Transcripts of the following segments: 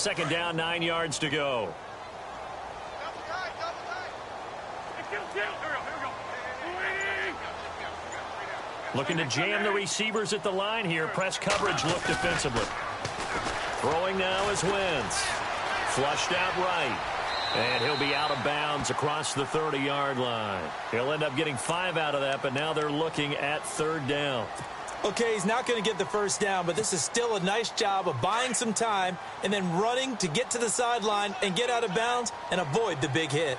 second down, 9 yards to go. Looking to jam the receivers at the line here. Press coverage look defensively. Throwing now is Wentz. Flushed out right. And he'll be out of bounds across the 30-yard line. He'll end up getting 5 out of that, but now they're looking at third down. Okay, he's not going to get the first down, but this is still a nice job of buying some time and then running to get to the sideline and get out of bounds and avoid the big hit.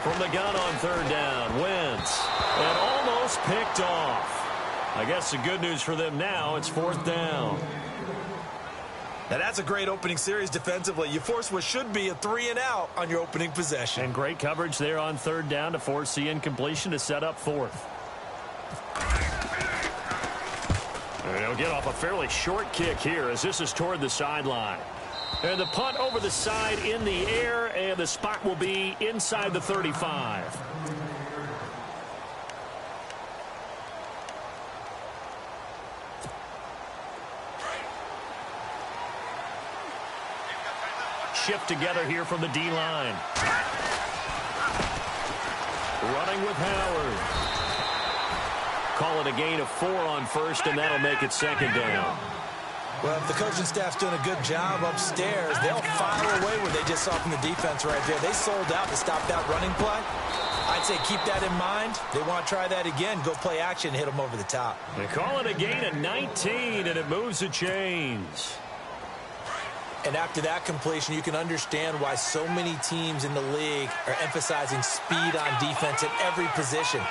From the gun on third down, Wentz. And almost picked off. I guess the good news for them now, it's fourth down. Now that's a great opening series defensively. You force what should be a 3-and-out on your opening possession. And great coverage there on third down to force the incompletion to set up fourth. And he'll get off a fairly short kick here as this is toward the sideline. And the punt over the side in the air, and the spot will be inside the 35. Shift together here from the D-line. Running with Howard. Call it a gain of 4 on first, and that'll make it second down. Well, if the coaching staff's doing a good job upstairs, they'll file away what they just saw from the defense right there. They sold out to stop that running play. I'd say keep that in mind. They want to try that again. Go play action, hit them over the top. They call it a gain of 19, and it moves the chains. And after that completion, you can understand why so many teams in the league are emphasizing speed on defense at every position.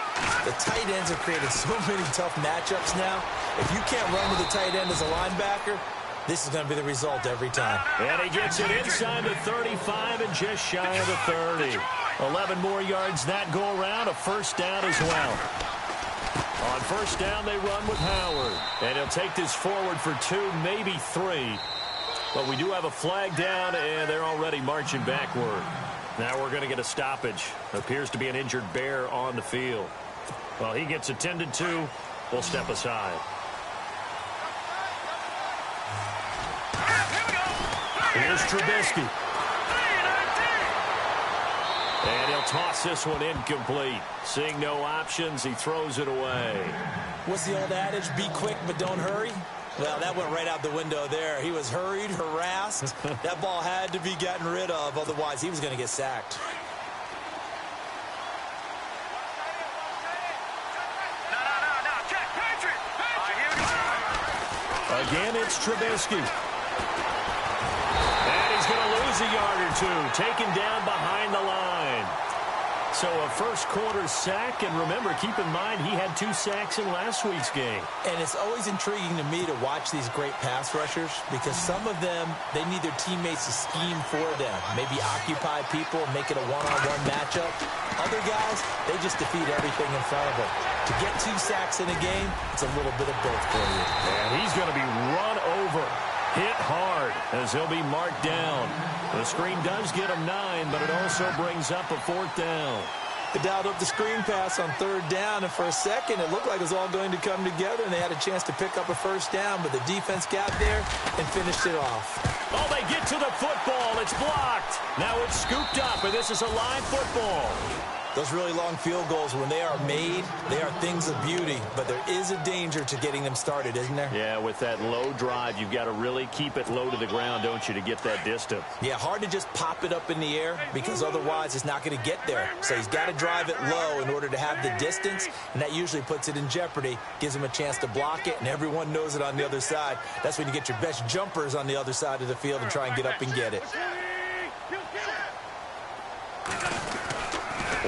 The tight ends have created so many tough matchups now. If you can't run with a tight end as a linebacker, this is going to be the result every time. And he gets it inside the 35 and just shy of the 30. 11 more yards that go around, a first down as well. On first down, they run with Howard. And he'll take this forward for 2, maybe 3. But we do have a flag down, and they're already marching backward. Now we're going to get a stoppage. Appears to be an injured Bear on the field. Well, he gets attended to. We'll step aside. Here's Trubisky. And he'll toss this one incomplete. Seeing no options, he throws it away. What's the old adage? Be quick, but don't hurry. Well, that went right out the window there. He was hurried, harassed. That ball had to be gotten rid of, otherwise he was going to get sacked. Again, it's Trubisky. And he's going to lose a yard or 2, taken down behind the line. So a first quarter sack, and remember, keep in mind, he had 2 sacks in last week's game. And it's always intriguing to me to watch these great pass rushers because some of them, they need their teammates to scheme for them. Maybe occupy people, make it a one-on-one matchup. Other guys, they just defeat everything in front of them. To get 2 sacks in a game, it's a little bit of both for you. And he's going to be run over. Hit hard as he'll be marked down. The screen does get him 9, but it also brings up a fourth down. They dialed up the screen pass on third down, and for a second it looked like it was all going to come together, and they had a chance to pick up a first down, but the defense got there and finished it off. Oh, they get to the football. It's blocked. Now it's scooped up, and this is a live football. Those really long field goals, when they are made, they are things of beauty, but there is a danger to getting them started, isn't there? Yeah, with that low drive, you've got to really keep it low to the ground, don't you, to get that distance. Yeah, hard to just pop it up in the air because otherwise it's not going to get there. So he's got to drive it low in order to have the distance, and that usually puts it in jeopardy, gives him a chance to block it, and everyone knows it on the other side. That's when you get your best jumpers on the other side of the field and try and get up and get it.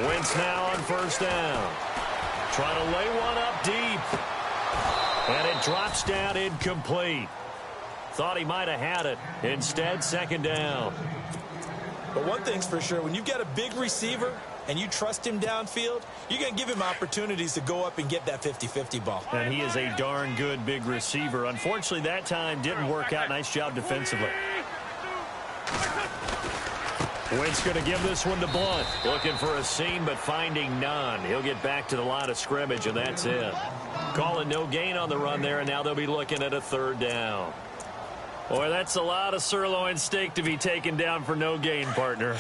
Wentz now on first down. Trying to lay one up deep. And it drops down incomplete. Thought he might have had it. Instead, second down. But one thing's for sure, when you've got a big receiver and you trust him downfield, you're going to give him opportunities to go up and get that 50-50 ball. And he is a darn good big receiver. Unfortunately, that time didn't work out. Nice job defensively. Wentz going to give this one to Blunt. Looking for a seam, but finding none. He'll get back to the line of scrimmage, and that's it. Calling no gain on the run there, and now they'll be looking at a third down. Boy, that's a lot of sirloin steak to be taken down for no gain, partner.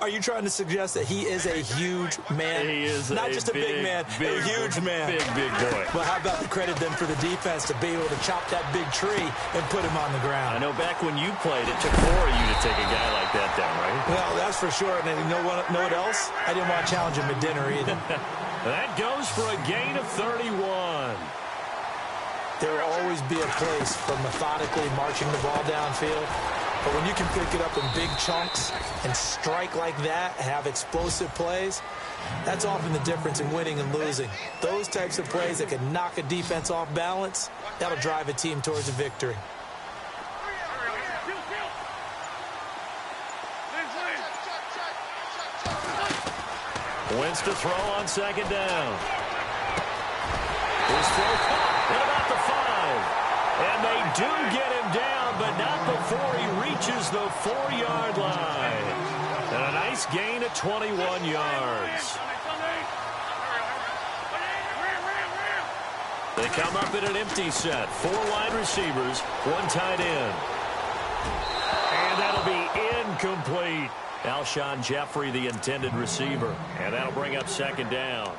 Are you trying to suggest that he is a huge man? He is not just a big man, a huge man. Big boy. Well, how about the credit then for the defense to be able to chop that big tree and put him on the ground? I know back when you played, it took 4 of you to take a guy like that down, right? Well, that's for sure. And you know what else? I didn't want to challenge him at dinner either. That goes for a gain of 31. There will always be a place for methodically marching the ball downfield. But when you can pick it up in big chunks and strike like that, have explosive plays, that's often the difference in winning and losing. Those types of plays that can knock a defense off balance, that'll drive a team towards a victory. Wins to throw on second down. His throw caught at about the 5. And they do get him down, but not before he reaches the 4-yard line. And a nice gain of 21 yards. They come up in an empty set. 4 wide receivers, 1 tight end. And that'll be incomplete. Alshon Jeffrey, the intended receiver. And that'll bring up second down.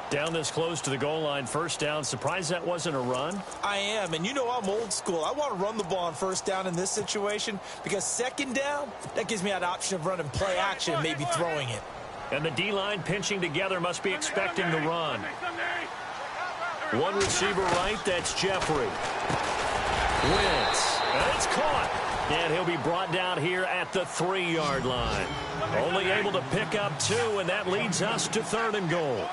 Down this close to the goal line, first down. Surprised that wasn't a run? I am, and you know I'm old school. I want to run the ball on first down in this situation because second down, that gives me that option of running play action, maybe throwing it. And the D-line pinching together must be expecting the run. 1 receiver right, that's Jeffrey. Wentz, and it's caught. And he'll be brought down here at the 3-yard line. Only able to pick up 2, and that leads us to 3rd and goal.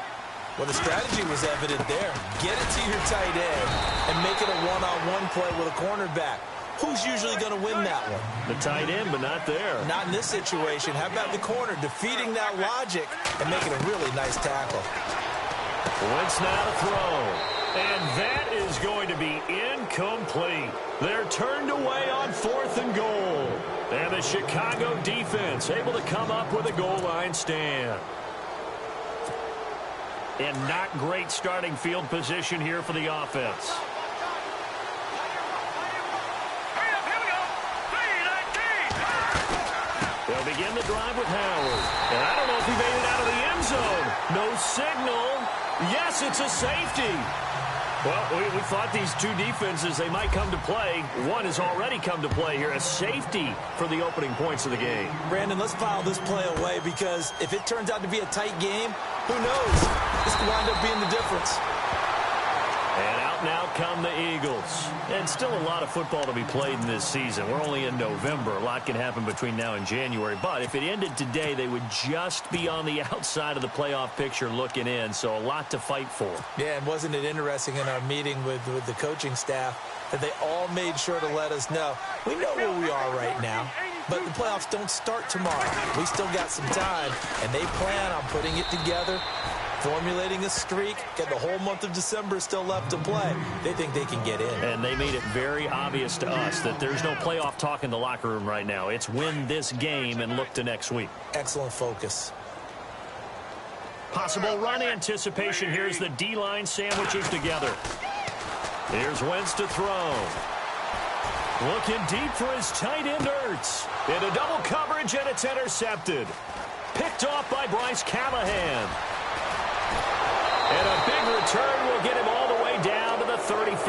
Well, the strategy was evident there. Get it to your tight end and make it a one-on-one play with a cornerback. Who's usually going to win that one? The tight end, but not there. Not in this situation. How about the corner defeating that logic and making a really nice tackle? Wentz now to throw. And that is going to be incomplete. They're turned away on 4th and goal. And the Chicago defense able to come up with a goal line stand. And not great starting field position here for the offense. They'll begin the drive with Howard. And I don't know if he made it out of the end zone. No signal. Yes, it's a safety. Well, we thought these 2 defenses, they might come to play. One has already come to play here. A safety for the opening points of the game. Brandon, let's file this play away because if it turns out to be a tight game, who knows? This could wind up being the difference. And out now come the Eagles. And still a lot of football to be played in this season. We're only in November. A lot can happen between now and January. But if it ended today, they would just be on the outside of the playoff picture looking in. So a lot to fight for. Yeah, and wasn't it interesting in our meeting with the coaching staff that they all made sure to let us know, we know where we are right now, but the playoffs don't start tomorrow. We still got some time, and they plan on putting it together, formulating a streak, get the whole month of December still left to play. They think they can get in. And they made it very obvious to us that there's no playoff talk in the locker room right now. It's win this game and look to next week. Excellent focus. Possible run anticipation here as the D-line sandwiches together. Here's Wentz to throw. Looking deep for his tight end, Ertz. Into double coverage, and it's intercepted. Picked off by Bryce Callahan. And a big return will get him all the way down to the 35.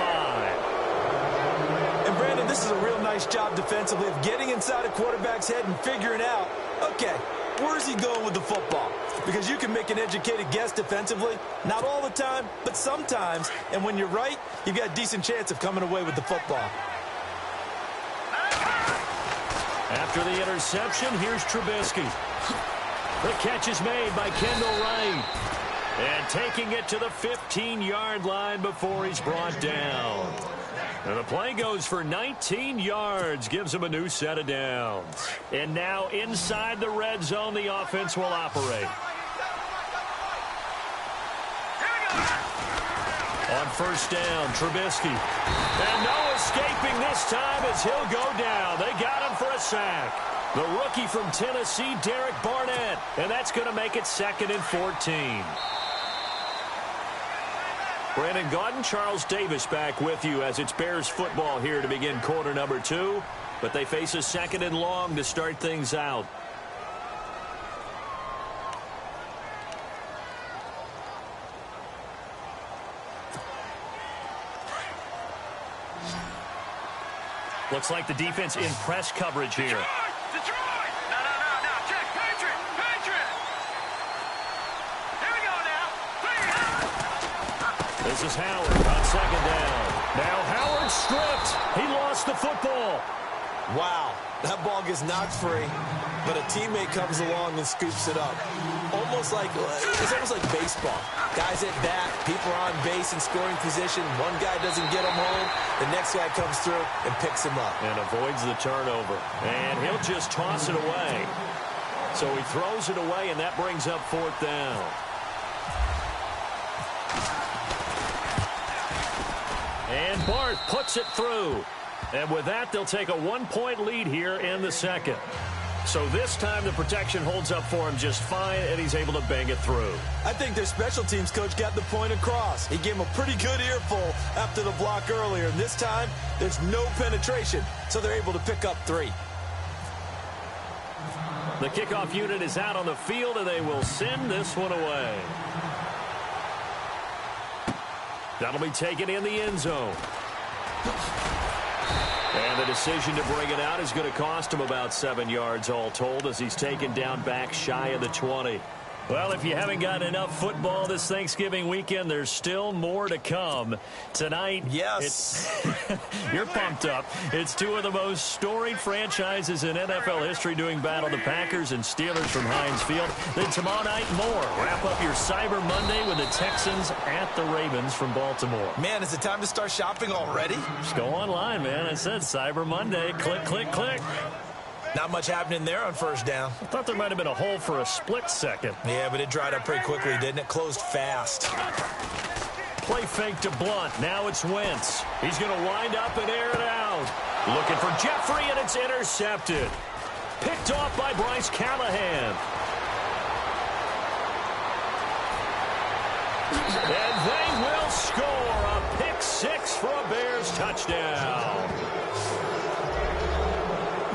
And, Brandon, this is a real nice job defensively of getting inside a quarterback's head and figuring out, okay, where's he going with the football? Because you can make an educated guess defensively. Not all the time, but sometimes. And when you're right, you've got a decent chance of coming away with the football. After the interception, here's Trubisky. The catch is made by Kendall Wright. And taking it to the 15-yard line before he's brought down. And the play goes for 19 yards, gives him a new set of downs. And now inside the red zone, the offense will operate. On first down, Trubisky. And no escaping this time as he'll go down. They got him for a sack. The rookie from Tennessee, Derek Barnett. And that's going to make it 2nd and 14. Brandon Gaudin, Charles Davis back with you as it's Bears football here to begin quarter number 2. But they face a 2nd and long to start things out. Looks like the defense in press coverage here. Detroit! No. Check. Patriot! Here we go now. This is Howard on 2nd down. Now Howard stripped. He lost the football. Wow, that ball gets knocked free, but a teammate comes along and scoops it up. It's almost like baseball. Guys at bat, people are on base in scoring position. One guy doesn't get him home. The next guy comes through and picks him up. And avoids the turnover. And he'll just toss it away. So he throws it away, and that brings up 4th down. And Barth puts it through. And with that, they'll take a 1-point lead here in the 2nd. So this time the protection holds up for him just fine, and he's able to bang it through. I think their special teams coach got the point across. He gave him a pretty good earful after the block earlier. And this time, there's no penetration, so they're able to pick up 3. The kickoff unit is out on the field, and they will send this one away. That'll be taken in the end zone. And the decision to bring it out is going to cost him about 7 yards all told as he's taken down back shy of the 20. Well, if you haven't gotten enough football this Thanksgiving weekend, there's still more to come. Tonight, yes, you're pumped up. It's 2 of the most storied franchises in NFL history doing battle, the Packers and Steelers from Heinz Field. Then tomorrow night, more. Wrap up your Cyber Monday with the Texans at the Ravens from Baltimore. Man, is it time to start shopping already? Just go online, man. I said Cyber Monday. Click, click, click. Not much happening there on 1st down. I thought there might have been a hole for a split second. Yeah, but it dried up pretty quickly, didn't it? Closed fast. Play fake to Blunt. Now it's Wentz. He's going to wind up and air it out. Looking for Jeffrey, and it's intercepted. Picked off by Bryce Callahan. And they will score a pick 6 for a Bears touchdown.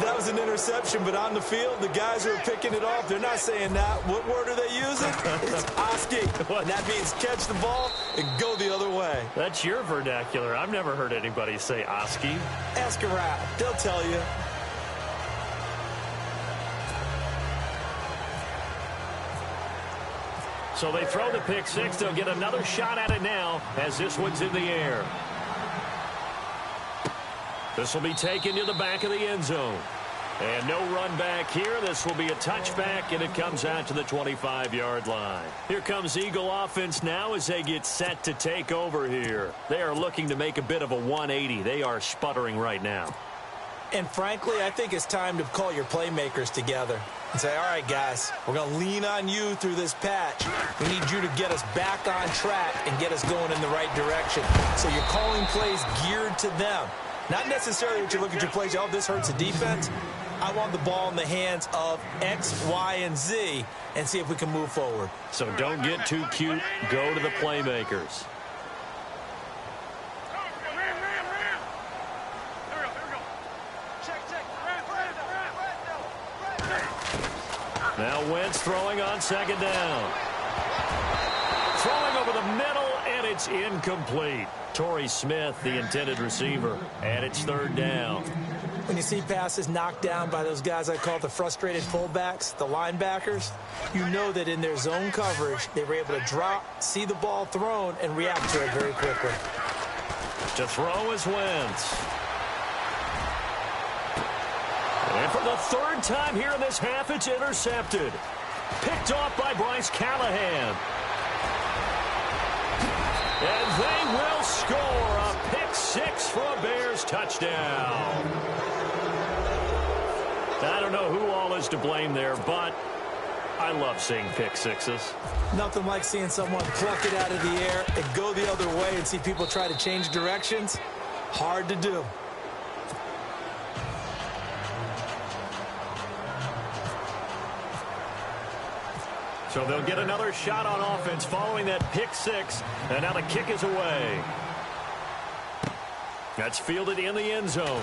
That was an interception, but on the field, the guys who are picking it off, they're not saying that. What word are they using? It's Oski. And that means catch the ball and go the other way. That's your vernacular. I've never heard anybody say Oski. Ask around. They'll tell you. So they throw the pick 6. They'll get another shot at it now as this one's in the air. This will be taken to the back of the end zone. And no run back here. This will be a touchback, and it comes out to the 25-yard line. Here comes Eagle offense now as they get set to take over here. They are looking to make a bit of a 180. They are sputtering right now. And frankly, I think it's time to call your playmakers together and say, all right, guys, we're going to lean on you through this patch. We need you to get us back on track and get us going in the right direction. So you're calling plays geared to them. Not necessarily that you look at your plays, oh, this hurts the defense. I want the ball in the hands of X, Y, and Z and see if we can move forward. So don't get too cute. Go to the playmakers. Now Wentz throwing on 2nd down. Throwing over the middle, and it's incomplete. Torrey Smith, the intended receiver, and it's 3rd down. When you see passes knocked down by those guys I call the frustrated fullbacks, the linebackers, you know that in their zone coverage, they were able to drop, see the ball thrown, and react to it very quickly. To throw is Wentz. And for the 3rd time here in this half, it's intercepted. Picked off by Bryce Callahan. And they will score a pick 6 for a Bears touchdown. I don't know who all is to blame there, but I love seeing pick 6s. Nothing like seeing someone pluck it out of the air and go the other way and see people try to change directions. Hard to do. So they'll get another shot on offense following that pick six. And now the kick is away. That's fielded in the end zone.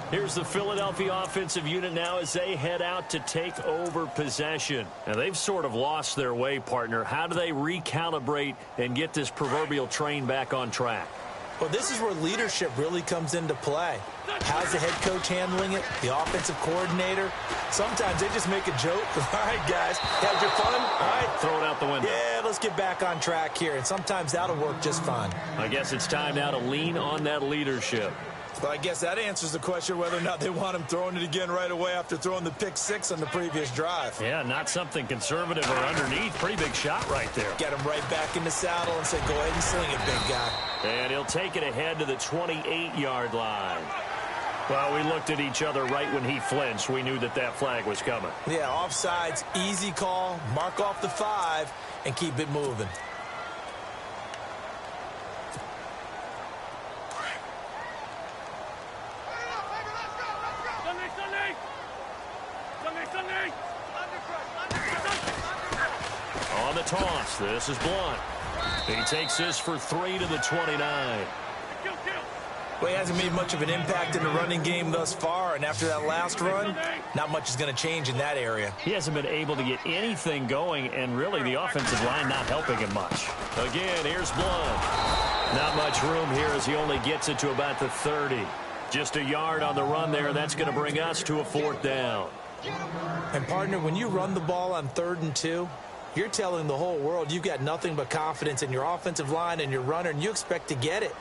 Here's the Philadelphia offensive unit now as they head out to take over possession. Now, they've sort of lost their way, partner. How do they recalibrate and get this proverbial train back on track? Well, this is where leadership really comes into play. How's the head coach handling it? The offensive coordinator? Sometimes they just make a joke. All right, guys, had your fun? All right. Throw it out the window. Yeah, let's get back on track here. And sometimes that'll work just fine. I guess it's time now to lean on that leadership. Well, I guess that answers the question whether or not they want him throwing it again right away after throwing the pick six on the previous drive. Yeah, not something conservative or underneath. Pretty big shot right there. Get him right back in the saddle and say, go ahead and sling it, big guy. And he'll take it ahead to the 28-yard line. Well, we looked at each other right when he flinched. We knew that that flag was coming. Yeah, offsides, easy call, mark off the 5, and keep it moving. On the toss, this is Blunt. He takes this for 3 to the 29. Well, he hasn't made much of an impact in the running game thus far, and after that last run, not much is going to change in that area. He hasn't been able to get anything going, and really the offensive line not helping him much. Again, here's Blunt. Not much room here as he only gets it to about the 30. Just a yard on the run there. That's going to bring us to a 4th down. And, partner, when you run the ball on 3rd and 2, you're telling the whole world you've got nothing but confidence in your offensive line and your runner, and you expect to get it.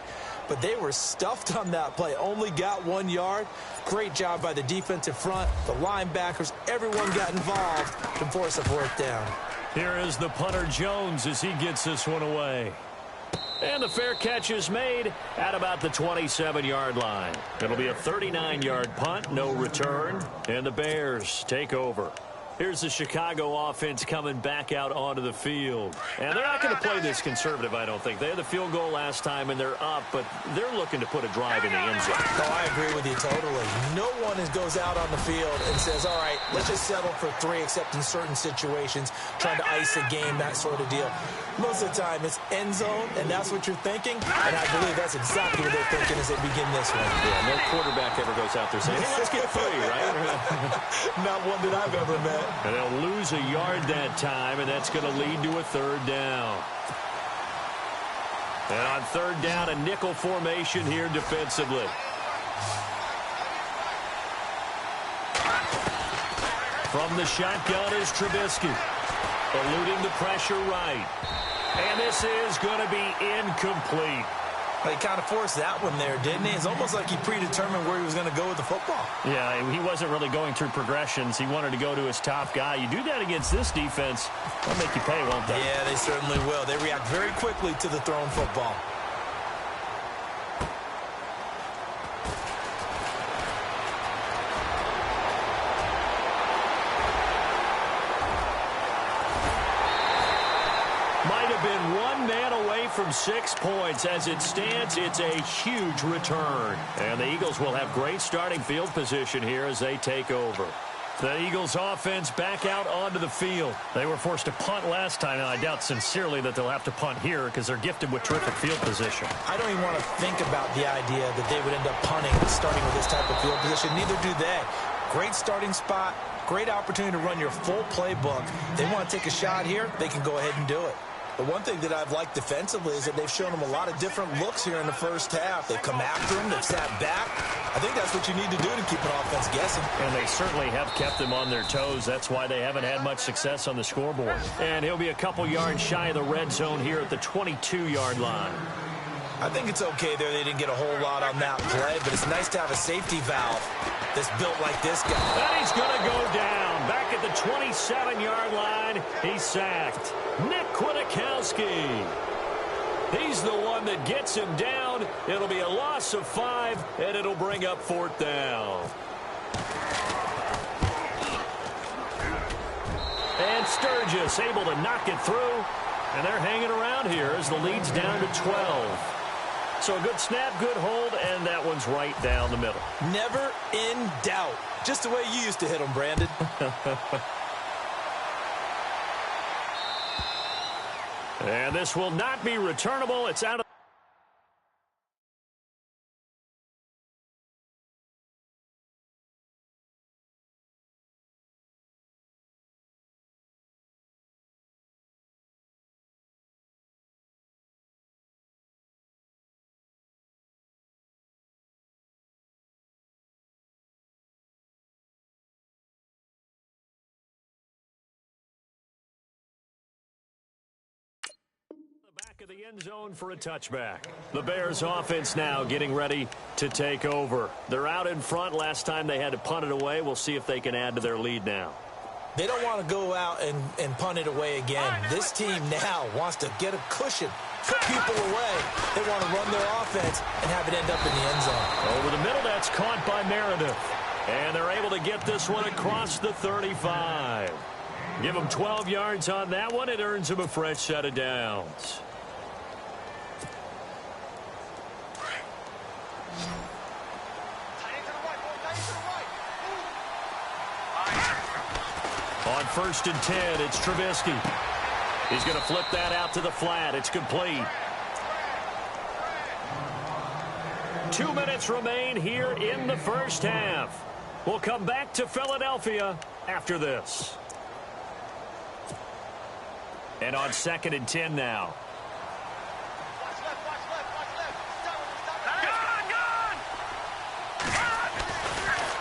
But they were stuffed on that play. Only got 1 yard. Great job by the defensive front, the linebackers. Everyone got involved to force a 4th down. Here is the punter Jones as he gets this one away. And the fair catch is made at about the 27-yard line. It'll be a 39-yard punt, no return, and the Bears take over. Here's the Chicago offense coming back out onto the field. And they're not going to play this conservative, I don't think. They had the field goal last time, and they're up, but they're looking to put a drive in the end zone. Oh, I agree with you totally. No one goes out on the field and says, all right, let's just settle for 3, except in certain situations, trying to ice a game, that sort of deal. Most of the time, it's end zone, and that's what you're thinking. And I believe that's exactly what they're thinking as they begin this one. Yeah, no quarterback ever goes out there saying, hey, let's get 3, right? Not one that I've ever met. And they'll lose a yard that time, and that's going to lead to a 3rd down. And on 3rd down, a nickel formation here defensively. From the shotgun is Trubisky. Eluding the pressure right. And this is going to be incomplete. He kind of forced that one there, didn't he? It's almost like he predetermined where he was going to go with the football. Yeah, he wasn't really going through progressions. He wanted to go to his top guy. You do that against this defense, they'll make you pay, won't they? Yeah, they certainly will. They react very quickly to the thrown football. Might have been 1 man away from 6 points. As it stands, it's a huge return. And the Eagles will have great starting field position here as they take over. The Eagles offense back out onto the field. They were forced to punt last time, and I doubt sincerely that they'll have to punt here because they're gifted with terrific field position. I don't even want to think about the idea that they would end up punting starting with this type of field position. Neither do they. Great starting spot, great opportunity to run your full playbook. They want to take a shot here, they can go ahead and do it. The one thing that I've liked defensively is that they've shown them a lot of different looks here in the first half. They've come after them. They've sat back. I think that's what you need to do to keep an offense guessing. And they certainly have kept them on their toes. That's why they haven't had much success on the scoreboard. And he'll be a couple yards shy of the red zone here at the 22-yard line. I think it's okay there. They didn't get a whole lot on that play, but it's nice to have a safety valve that's built like this guy. And he's going to go down. Back at the 27-yard line, he's sacked. Nick Kwiatkowski. He's the one that gets him down. It'll be a loss of 5, and it'll bring up 4th down. And Sturgis able to knock it through. And they're hanging around here as the lead's down to 12. So a good snap, good hold, and that one's right down the middle. Never in doubt. Just the way you used to hit them, Brandon. And this will not be returnable. It's out of... back of the end zone for a touchback. The Bears offense now getting ready to take over. They're out in front. Last time they had to punt it away. We'll see if they can add to their lead now. They don't want to go out and punt it away again. This team now wants to get a cushion, put people away. They want to run their offense and have it end up in the end zone. Over the middle, that's caught by Meredith. And they're able to get this one across the 35. Give them 12 yards on that one. It earns them a fresh set of downs. On 1st and 10, it's Trubisky. He's going to flip that out to the flat. It's complete. 2 minutes remain here in the first half. We'll come back to Philadelphia after this. And on 2nd and 10 now.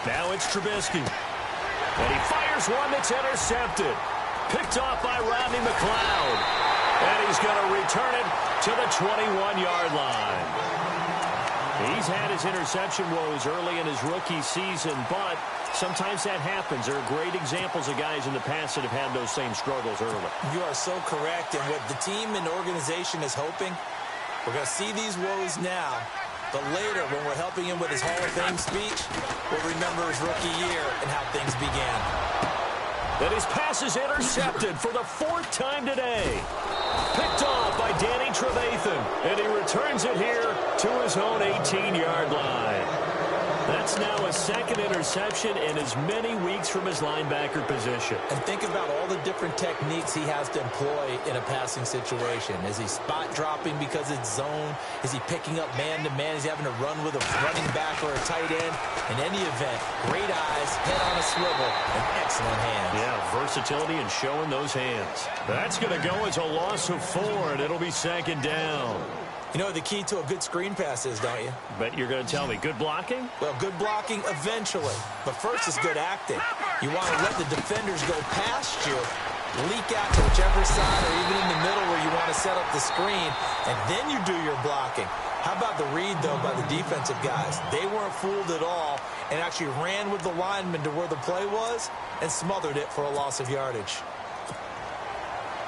Now it's Trubisky. And he fires one that's intercepted. Picked off by Rodney McLeod. And he's going to return it to the 21-yard line. He's had his interception woes early in his rookie season, but sometimes that happens. There are great examples of guys in the past that have had those same struggles early. You are so correct. And what the team and organization is hoping, we're going to see these woes now. But later, when we're helping him with his Hall of Fame speech, we'll remember his rookie year and how things began. And his pass is intercepted for the 4th time today. Picked off by Danny Trevathan. And he returns it here to his own 18-yard line. That's now a 2nd interception in as many weeks from his linebacker position. And think about all the different techniques he has to employ in a passing situation. Is he spot dropping because it's zone? Is he picking up man-to-man? Is he having to run with a running back or a tight end? In any event, great eyes, head on a swivel, and excellent hands. Yeah, versatility and showing those hands. That's going to go as a loss of 4, and it'll be 2nd down. You know what the key to a good screen pass is, don't you? Bet you're going to tell me. Good blocking? Well, good blocking eventually. But first is good acting. You want to let the defenders go past you, leak out to whichever side or even in the middle where you want to set up the screen, and then you do your blocking. How about the read, though, by the defensive guys? They weren't fooled at all and actually ran with the lineman to where the play was and smothered it for a loss of yardage.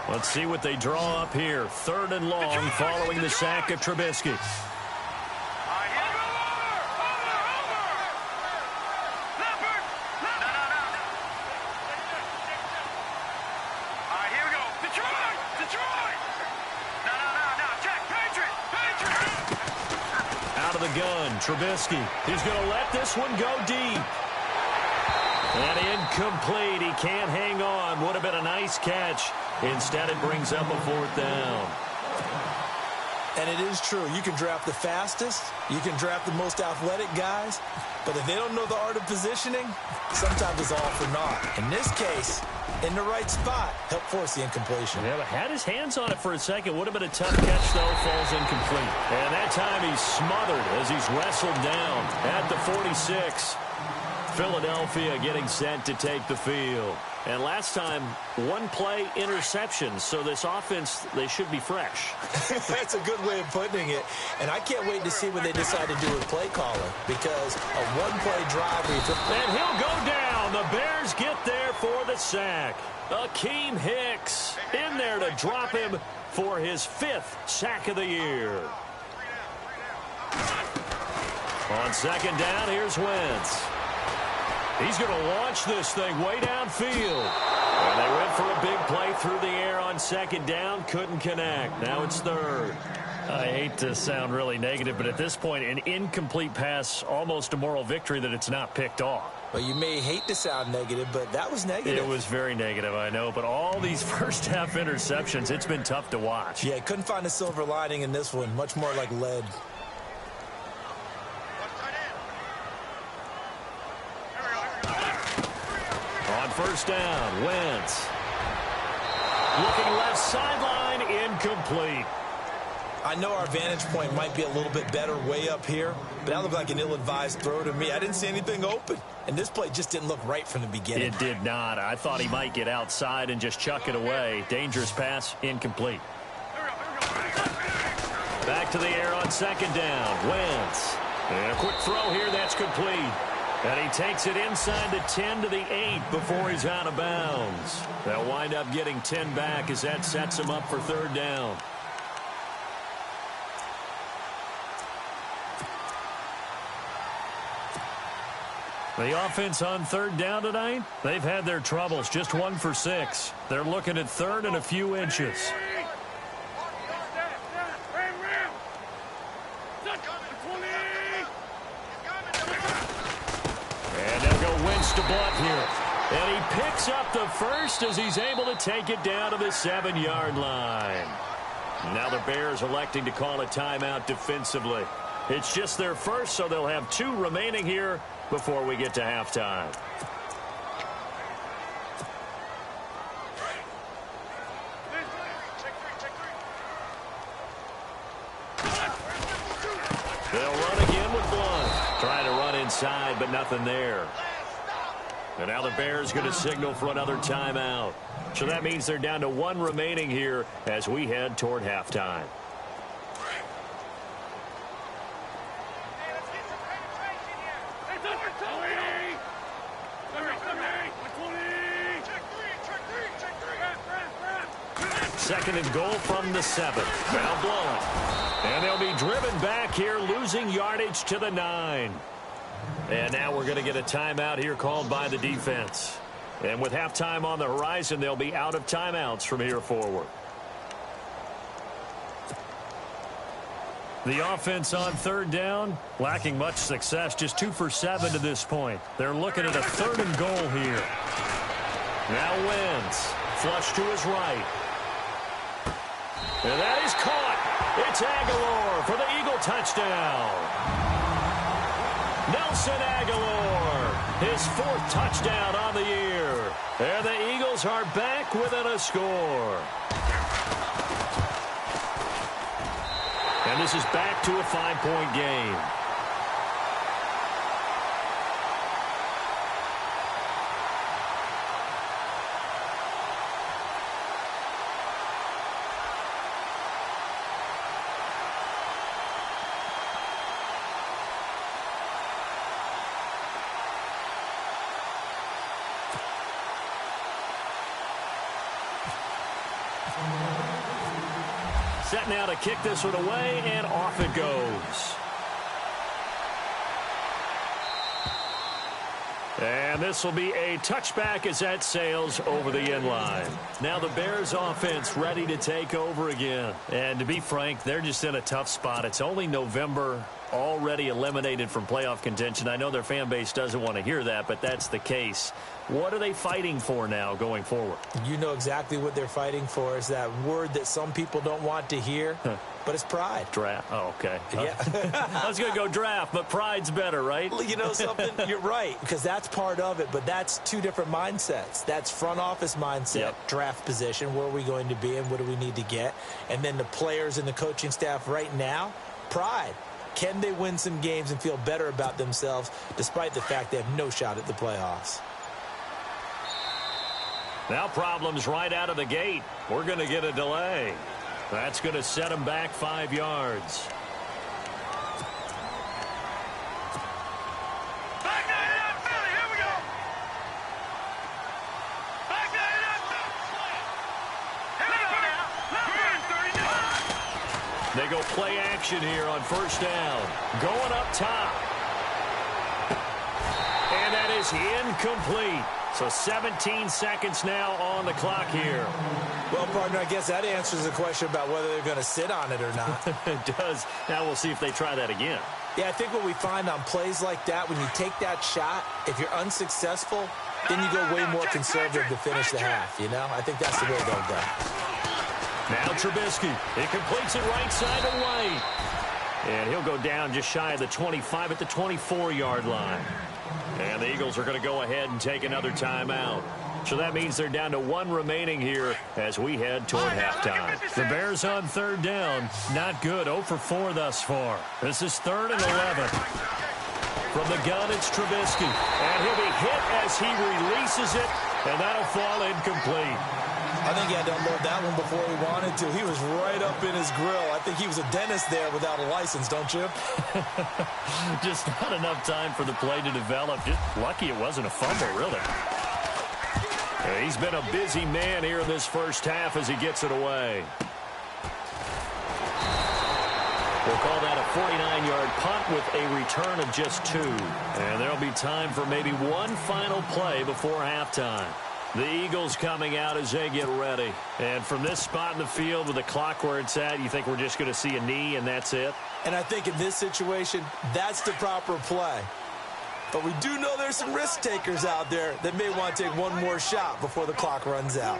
Let's see what they draw up here. 3rd and long following the sack of Trubisky. Out of the gun, Trubisky. He's going to let this one go deep. And incomplete. He can't hang on. Would have been a nice catch. Instead, it brings up a 4th down. And it is true. You can draft the fastest. You can draft the most athletic guys. But if they don't know the art of positioning, sometimes it's all for naught. In this case, in the right spot, help force the incompletion. Yeah, but had his hands on it for a second. Would have been a tough catch, though. Falls incomplete. And that time he's smothered as he's wrestled down at the 46. Philadelphia getting set to take the field. And last time, 1-play interception. So this offense, they should be fresh. That's a good way of putting it. And I can't wait to see what they decide to do with play calling. Because a 1-play drive... And he'll go down. The Bears get there for the sack. Akeem Hicks in there to drop him for his 5th sack of the year. On 2nd down, here's Wentz. He's going to launch this thing way downfield. And they went for a big play through the air on 2nd down. Couldn't connect. Now it's 3rd. I hate to sound really negative, but at this point, an incomplete pass, almost a moral victory that it's not picked off. Well, you may hate to sound negative, but that was negative. It was very negative, I know, but all these first-half interceptions, it's been tough to watch. Yeah, couldn't find a silver lining in this one. Much more like lead. On first down, Wentz. Looking left sideline, incomplete. I know our vantage point might be a little bit better way up here, but that looked like an ill-advised throw to me. I didn't see anything open, and this play just didn't look right from the beginning. It did not. I thought he might get outside and just chuck it away. Dangerous pass, incomplete. Back to the air on second down, Wentz. And a quick throw here, that's complete. And he takes it inside the 10 to the 8 before he's out of bounds. They'll wind up getting 10 back as that sets him up for third down. The offense on third down tonight, they've had their troubles, just 1 for 6. They're looking at third and a few inches. And they'll go Wentz to Blunt here. And he picks up the first as he's able to take it down to the 7-yard line. Now the Bears electing to call a timeout defensively. It's just their first, so they'll have 2 remaining here before we get to halftime. They'll run again with Blunt. Trying to run inside, but nothing there. And now the Bears going to signal for another timeout. So that means they're down to 1 remaining here as we head toward halftime. Second and goal from the 7. Now Blunt. And they'll be driven back here, losing yardage to the 9. And now we're going to get a timeout here called by the defense. And with halftime on the horizon, they'll be out of timeouts from here forward. The offense on third down, lacking much success, just 2 for 7 to this point. They're looking at a third and goal here. Now Wentz, flush to his right. And that is caught. It's Aguilar for the Eagle touchdown. Nelson Aguilar, his 4th touchdown on the year. And the Eagles are back within a score. And this is back to a 5-point game. Set now to kick this one away, and off it goes. And this will be a touchback as that sails over the end line. Now the Bears offense ready to take over again. And to be frank, they're just in a tough spot. It's only November, already eliminated from playoff contention. I know their fan base doesn't want to hear that, but that's the case. What are they fighting for now going forward? You know exactly what they're fighting for. Is that word that some people don't want to hear, but it's pride. Draft. Oh, okay. Yeah. I was going to go draft, but pride's better, right? You know something? You're right, because that's part of it, but that's 2 different mindsets. That's front office mindset, draft position, where are we going to be and what do we need to get? And then the players and the coaching staff right now, pride. Can they win some games and feel better about themselves despite the fact they have no shot at the playoffs? Now problems right out of the gate. We're going to get a delay. That's going to set them back 5 yards. Back nine it up, Philly. Here we go. Back nine it up. Here we go now. 39. They go play action here on first down. Going up top. And that is incomplete. So 17 seconds now on the clock here. Well, partner, I guess that answers the question about whether they're going to sit on it or not. It does. Now we'll see if they try that again. Yeah, I think what we find on plays like that, when you take that shot, if you're unsuccessful, then you go way more conservative to finish the half, you know? I think that's the way they'll go. Now Trubisky. He completes it right side to White. And he'll go down just shy of the 25 at the 24-yard line. And the Eagles are going to go ahead and take another timeout. So that means they're down to one remaining here as we head toward halftime. The Bears on third down. Not good. 0 for 4 thus far. This is 3rd and 11. From the gun, it's Trubisky. And he'll be hit as he releases it. And that'll fall incomplete. I think he had to unload that one before he wanted to. He was right up in his grill. I think he was a dentist there without a license, don't you? Just not enough time for the play to develop. Just lucky it wasn't a fumble, really. He's been a busy man here in this first half as he gets it away. We'll call that a 49-yard punt with a return of just 2. And there'll be time for maybe one final play before halftime. The Eagles coming out as they get ready. And from this spot in the field with the clock where it's at, you think we're just going to see a knee and that's it? And I think in this situation, that's the proper play. But we do know there's some risk takers out there that may want to take one more shot before the clock runs out.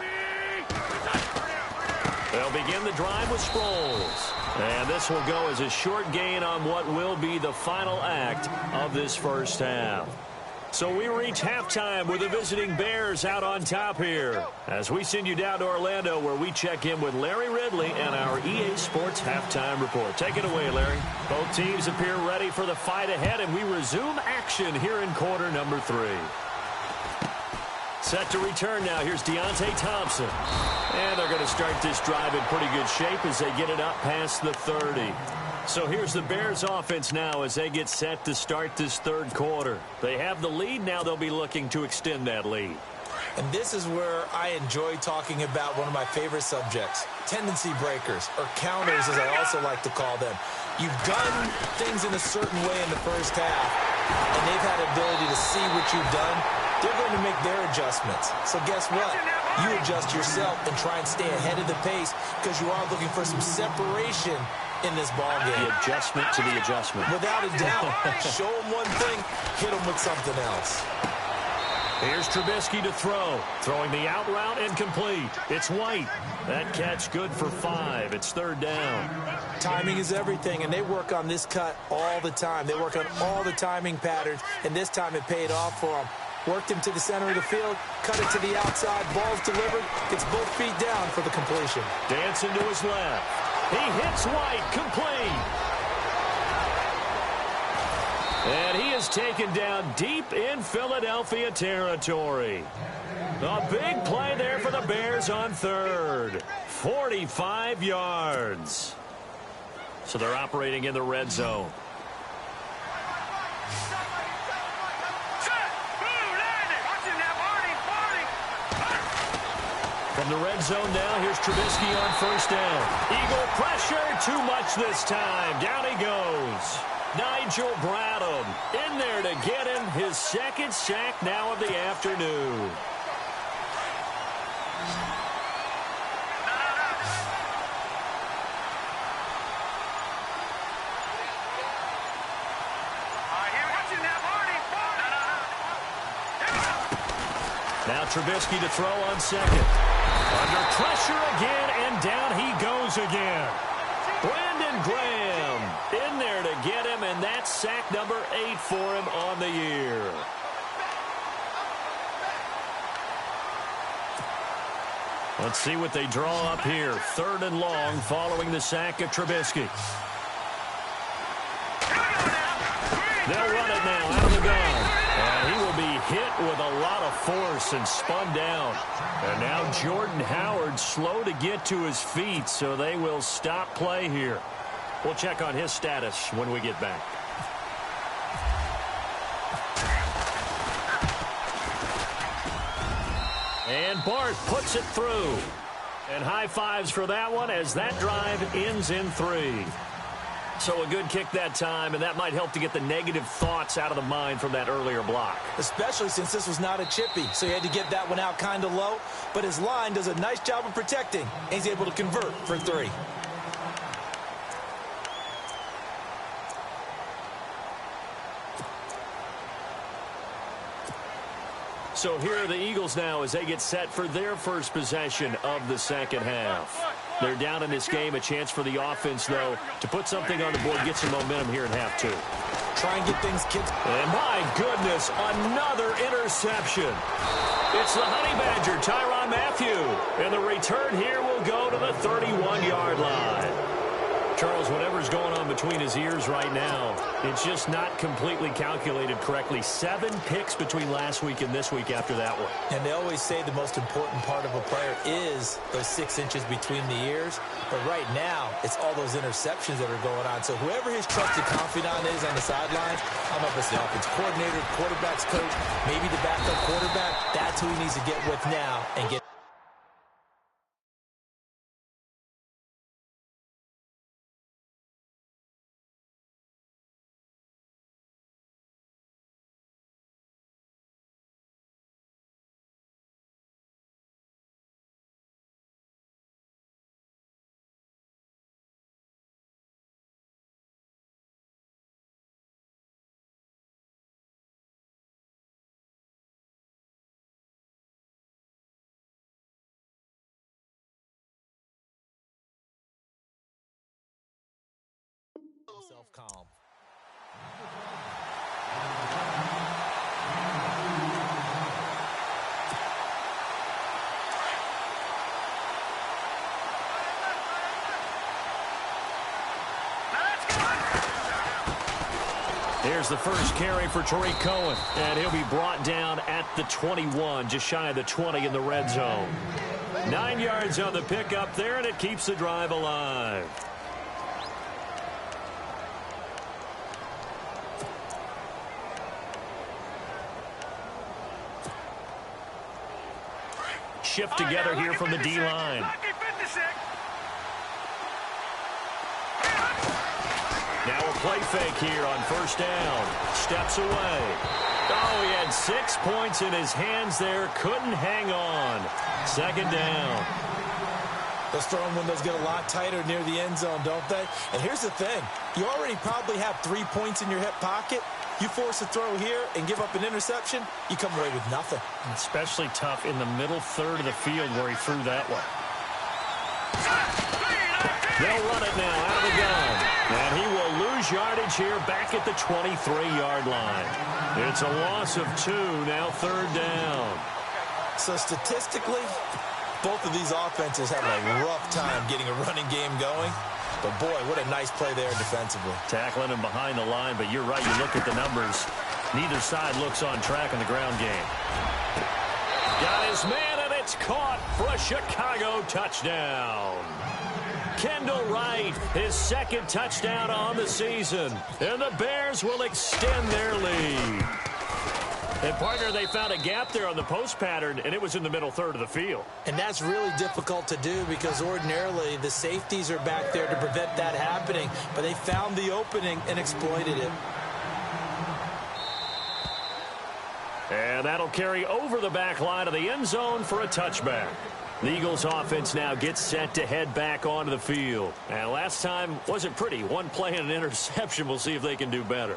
They'll begin the drive with Sproles. And this will go as a short gain on what will be the final act of this first half. So we reach halftime with the visiting Bears out on top here as we send you down to Orlando where we check in with Larry Ridley and our EA Sports Halftime Report. Take it away, Larry. Both teams appear ready for the fight ahead, and we resume action here in quarter number 3. Set to return now. Here's Deontay Thompson. And they're going to start this drive in pretty good shape as they get it up past the 30. So here's the Bears offense now as they get set to start this third quarter. They have the lead. Now they'll be looking to extend that lead. And this is where I enjoy talking about one of my favorite subjects, tendency breakers, or counters as I also like to call them. You've done things in a certain way in the first half, and they've had ability to see what you've done. They're going to make their adjustments. So guess what? You adjust yourself and try and stay ahead of the pace because you are looking for some separation in this ball game. The adjustment to the adjustment. Without a doubt. Show them one thing, hit them with something else. Here's Trubisky to throw. Throwing the out route incomplete. It's White. That catch good for 5. It's 3rd down. Timing is everything, and they work on this cut all the time. They work on all the timing patterns, and this time it paid off for them. Worked him to the center of the field, cut it to the outside, ball's delivered, gets both feet down for the completion. Dancing to his left. He hits White, complete. And he is taken down deep in Philadelphia territory. A big play there for the Bears on 3rd. 45 yards. So they're operating in the red zone. From the red zone now, here's Trubisky on 1st down. Eagle pressure, too much this time. Down he goes. Nigel Bradham in there to get him his 2nd sack now of the afternoon. Now Trubisky to throw on 2nd. Under pressure again, and down he goes again. Brandon Graham in there to get him, and that's sack number 8 for him on the year. Let's see what they draw up here. 3rd and long following the sack of Trubisky. They'll run it now out of the gun. And he will be hit with a lot of force and spun down. And now Jordan Howard slow to get to his feet, so they will stop play here. We'll check on his status when we get back. And Bart puts it through. And high fives for that one as that drive ends in 3. So a good kick that time, and that might help to get the negative thoughts out of the mind from that earlier block. Especially since this was not a chippy, so he had to get that one out kind of low. But his line does a nice job of protecting, and he's able to convert for 3. So here are the Eagles now as they get set for their first possession of the second half. They're down in this game. A chance for the offense, though, to put something on the board, get some momentum here in half 2. Try and get things kicked. And my goodness, another interception. It's the Honey Badger, Tyrann Mathieu. And the return here will go to the 31-yard line. Charles, whatever's going on between his ears right now, it's just not completely calculated correctly. 7 picks between last week and this week after that one. And they always say the most important part of a player is those 6 inches between the ears. But right now, it's all those interceptions that are going on. So whoever his trusted confidant is on the sidelines, I'm up as the offense coordinator, quarterback's coach, maybe the backup quarterback, that's who he needs to get with now and get. Self-calm. Here's the first carry for Tariq Cohen, and he'll be brought down at the 21, just shy of the 20 in the red zone. 9 yards on the pickup there, and it keeps the drive alive. Shift together here from the D-line. Now a play fake here on first down. Steps away. Oh, he had 6 points in his hands there. Couldn't hang on. Second down. Those throwing windows get a lot tighter near the end zone, don't they? And here's the thing. You already probably have 3 points in your hip pocket. You force a throw here and give up an interception, you come away with nothing. Especially tough in the middle third of the field where he threw that one. They'll run it now out of the gun. And he will lose yardage here back at the 23-yard line. It's a loss of 2, now third down. So statistically, both of these offenses have a rough time getting a running game going. But, boy, what a nice play there defensively. Tackling him behind the line, but you're right. You look at the numbers. Neither side looks on track in the ground game. Got his man, and it's caught for a Chicago touchdown. Kendall Wright, his second touchdown on the season. And the Bears will extend their lead. And, partner, they found a gap there on the post pattern, and it was in the middle third of the field. And that's really difficult to do because ordinarily the safeties are back there to prevent that happening. But they found the opening and exploited it. And that'll carry over the back line of the end zone for a touchback. The Eagles offense now gets set to head back onto the field. And last time wasn't pretty. 1 play and an interception. We'll see if they can do better.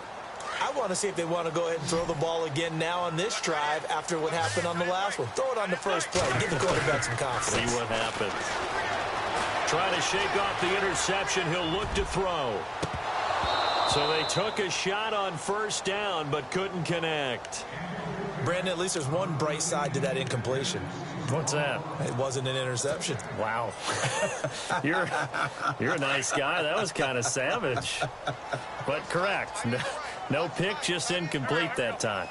I want to see if they want to go ahead and throw the ball again now on this drive after what happened on the last one. Throw it on the first play. Give the quarterback some confidence. See what happens. Trying to shake off the interception. He'll look to throw. So they took a shot on first down but couldn't connect. Brandon, at least there's one bright side to that incompletion. What's that? It wasn't an interception. Wow. You're a nice guy. That was kind of savage. But correct. No pick, just incomplete that time.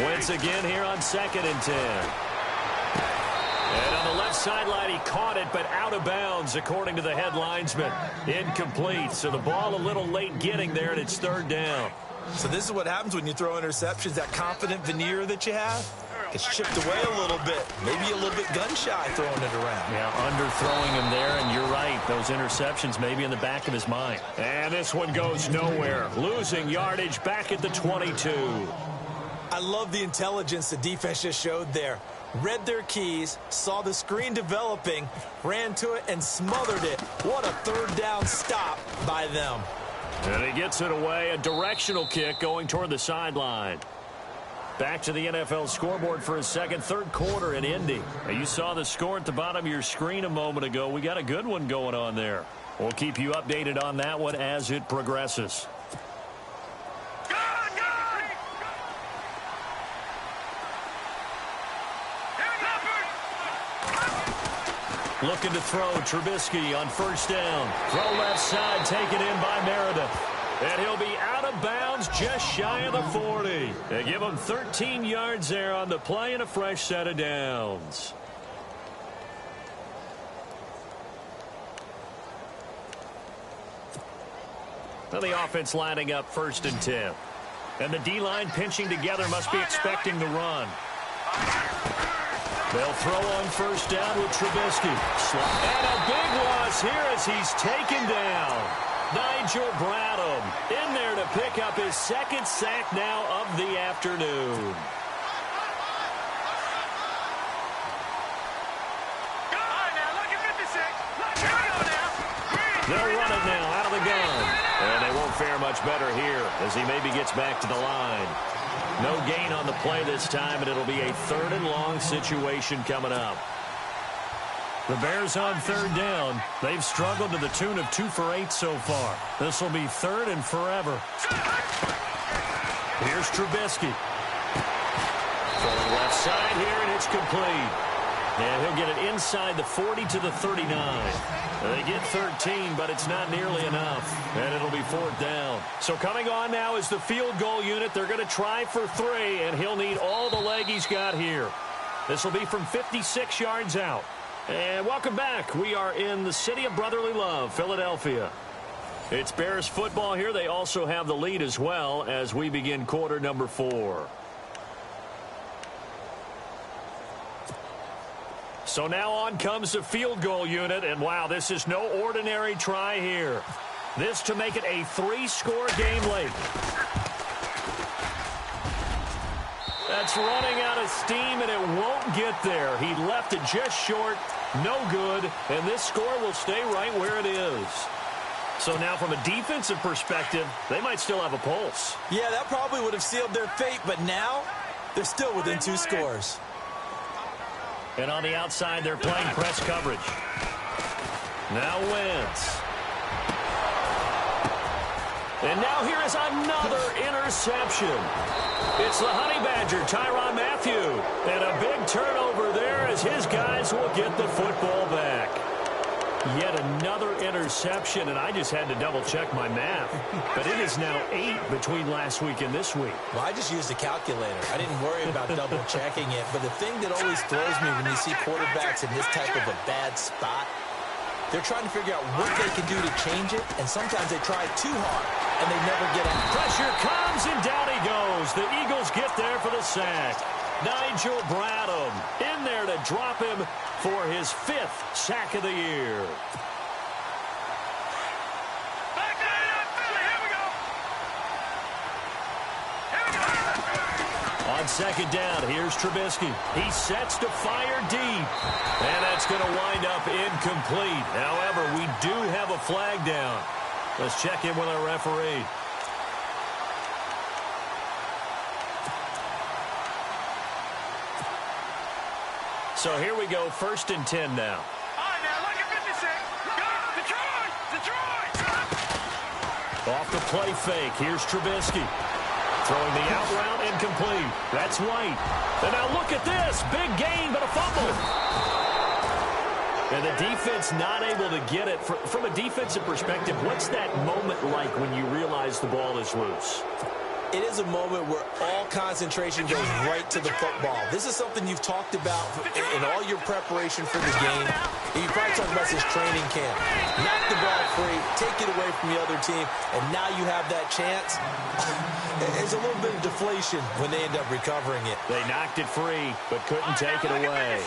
Wentz again here on 2nd and 10. And on the left sideline, he caught it, but out of bounds, according to the head linesman. Incomplete, so the ball a little late getting there, and it's third down. So this is what happens when you throw interceptions, that confident veneer that you have. It's chipped away a little bit. Maybe a little bit gun-shy throwing it around. Yeah, underthrowing him there, and you're right. Those interceptions may be in the back of his mind. And this one goes nowhere. Losing yardage back at the 22. I love the intelligence the defense just showed there. Read their keys, saw the screen developing, ran to it, and smothered it. What a third down stop by them. And he gets it away. A directional kick going toward the sideline. Back to the NFL scoreboard for a second, third quarter in Indy. Now, you saw the score at the bottom of your screen a moment ago. We got a good one going on there. We'll keep you updated on that one as it progresses. Looking to throw, Trubisky on first down. Throw left side, taken in by Meredith. And he'll be out of bounds just shy of the 40. They give him 13 yards there on the play and a fresh set of downs. Now the offense lining up first and 10. And the D-line pinching together, must be expecting the run. They'll throw on first down with Trubisky. And a big loss here as he's taken down. Nigel Bradham in there to pick up his second sack now of the afternoon. They'll run it now out of the gun. And they won't fare much better here as he maybe gets back to the line. No gain on the play this time, and it'll be a third and long situation coming up. The Bears on third down. They've struggled to the tune of 2 for 8 so far. This will be third and forever. Here's Trubisky. Throwing left side here, and it's complete. And he'll get it inside the 40 to the 39. They get 13, but it's not nearly enough. And it'll be fourth down. So coming on now is the field goal unit. They're going to try for 3, and he'll need all the leg he's got here. This will be from 56 yards out. And welcome back. We are in the city of brotherly love, Philadelphia. It's Bears football here. They also have the lead as well as we begin quarter number 4. So now on comes the field goal unit, and wow, this is no ordinary try here. This to make it a 3-score game late. That's running out of steam, and it won't get there. He left it just short, no good, and this score will stay right where it is. So now from a defensive perspective, they might still have a pulse. Yeah, that probably would have sealed their fate, but now they're still within 2 scores. And on the outside, they're playing press coverage. Now Wentz. And now here is another interception. It's the Honey Badger, Tyrann Mathieu. And a big turnover there as his guys will get the football back. Yet another interception, and I just had to double-check my math. But it is now 8 between last week and this week. Well, I just used a calculator. I didn't worry about double-checking it. But the thing that always throws me when you see quarterbacks in this type of a bad spot, they're trying to figure out what they can do to change it, and sometimes they try too hard, and they never get out. Pressure comes, and down he goes. The Eagles get there for the sack. Nigel Bradham in there to drop him for his 5th sack of the year. On second down, here's Trubisky. He sets to fire deep. And that's going to wind up incomplete. However, we do have a flag down. Let's check in with our referee. So here we go, first and 10 now. All right, now, look at 56. Go, Detroit! Detroit! Off the play fake, here's Trubisky. Throwing the out route, incomplete. That's White. And now look at this, big gain, but a fumble. And the defense not able to get it. From a defensive perspective, what's that moment like when you realize the ball is loose? It is a moment where all concentration goes right to the football. This is something you've talked about in all your preparation for the game. You probably talked about this training camp. Knock the ball free, take it away from the other team, and now you have that chance. There's a little bit of deflation when they end up recovering it. They knocked it free, but couldn't take it away.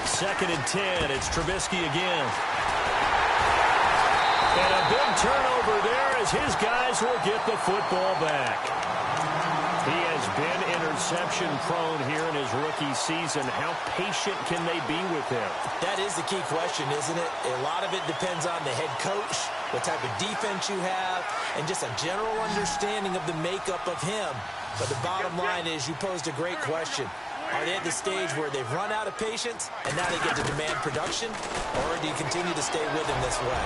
Second and 10, it's Trubisky again. And a big turnover there as his guys will get the football back. He has been interception-prone here in his rookie season. How patient can they be with him? That is the key question, isn't it? A lot of it depends on the head coach, what type of defense you have, and just a general understanding of the makeup of him. But the bottom line is you posed a great question. Are they at the stage where they've run out of patience and now they get to demand production? Or do you continue to stay with him this way?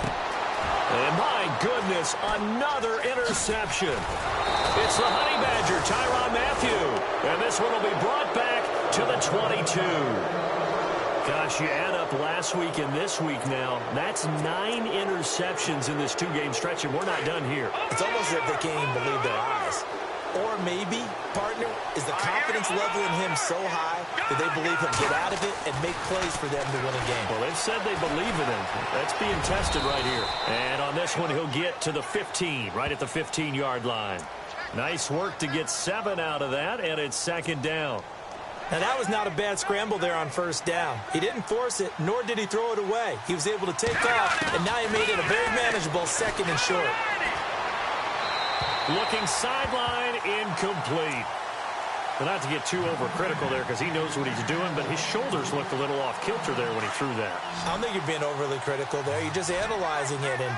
And my goodness, another interception. It's the Honey Badger, Tyrann Mathieu. And this one will be brought back to the 22. Gosh, you add up last week and this week now. That's 9 interceptions in this 2-game stretch, and we're not done here. It's almost as if they can't even believe their eyes. Or maybe, partner, is the confidence level in him so high that they believe he'll get out of it and make plays for them to win a game. Well, they've said they believe in him. That's being tested right here. And on this one, he'll get to the 15, right at the 15-yard line. Nice work to get 7 out of that, and it's second down. Now, that was not a bad scramble there on first down. He didn't force it, nor did he throw it away. He was able to take off, and now he made it a very manageable second and short. Looking sideline, incomplete. But not to get too overcritical there because he knows what he's doing, but his shoulders looked a little off kilter there when he threw that. I don't think you're being overly critical there. You're just analyzing it, and